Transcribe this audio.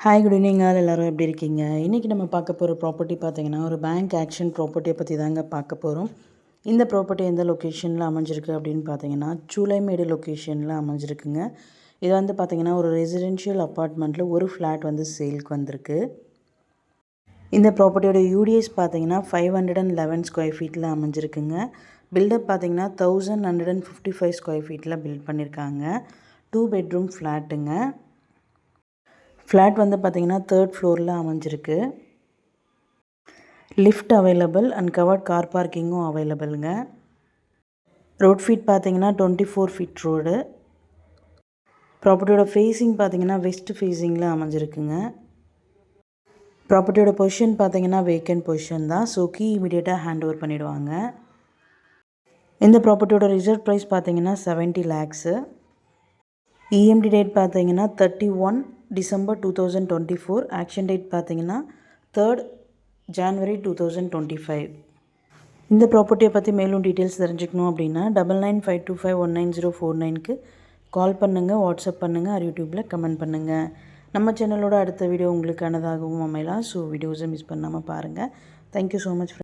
Hi good evening all எல்லோரும் எப்படி இருக்கீங்க? இன்றைக்கி நம்ம பார்க்க போகிற ப்ராப்பர்ட்டி பார்த்திங்கன்னா ஒரு பேங்க் ஆக்ஷன் ப்ராப்பர்ட்டியை பற்றி தாங்க பார்க்க போகிறோம். இந்த ப்ராப்பர்ட்டி எந்த லொக்கேஷனில் அமைஞ்சிருக்கு அப்படின்னு பார்த்தீங்கன்னா சூளைமேடு லொக்கேஷனில் அமைஞ்சிருக்குங்க. இது வந்து பார்த்திங்கன்னா ஒரு ரெசிடென்ஷியல் அப்பார்ட்மெண்ட்டில் ஒரு ஃப்ளாட் வந்து சேலுக்கு வந்திருக்கு. இந்த ப்ராப்பர்ட்டியோட யூடிஎஸ் பார்த்திங்கன்னா 511 ஸ்கொயர் ஃபீட்டில் அமைஞ்சிருக்குங்க. பில்டப் பார்த்திங்கன்னா 1155 ஸ்கொயர் ஃபீட்டில் பில்ட் பண்ணியிருக்காங்க. 2 பெட்ரூம் ஃப்ளாட்டுங்க. ஃப்ளாட் வந்து பார்த்திங்கன்னா 3rd ஃப்ளோரில் அமைஞ்சிருக்கு. Lift available and covered car பார்க்கிங்கும் அவைலபிளுங்க. ரோட் ஃபீட் பார்த்திங்கன்னா 24 ஃபீட் ரோடு. ப்ராப்பர்ட்டியோட ஃபேஸிங் பார்த்திங்கன்னா வெஸ்ட் ஃபேஸிங்கில் அமைஞ்சிருக்குங்க. ப்ராப்பர்ட்டியோட பொசிஷன் பார்த்திங்கன்னா வேக்கன்ட் பொசிஷன் தான். ஸோ கீ இமீடியட்டாக ஹேண்ட் ஓவர் பண்ணிவிடுவாங்க. இந்த ப்ராப்பர்ட்டியோட ரிசர்வ் ப்ரைஸ் பார்த்திங்கன்னா 70 lakhs. இஎம்டி டேட் பார்த்தீங்கன்னா 31 டிசம்பர் 2024. ஆக்ஷன் டேட் பார்த்தீங்கன்னா 3rd ஜான்வரி 2025. இந்த ப்ராப்பர்ட்டியை பற்றி மேலும் டீட்டெயில்ஸ் தெரிஞ்சுக்கணும் அப்படின்னா 9952519049க்கு கால் பண்ணுங்கள், வாட்ஸ்அப் பண்ணுங்கள், யூடியூப்பில் கமெண்ட் பண்ணுங்கள். நம்ம சேனலோட அடுத்த வீடியோ உங்களுக்கானதாகவும் அமையலாம். ஸோ வீடியோஸை மிஸ் பண்ணாமல் பாருங்கள். Thank you so much.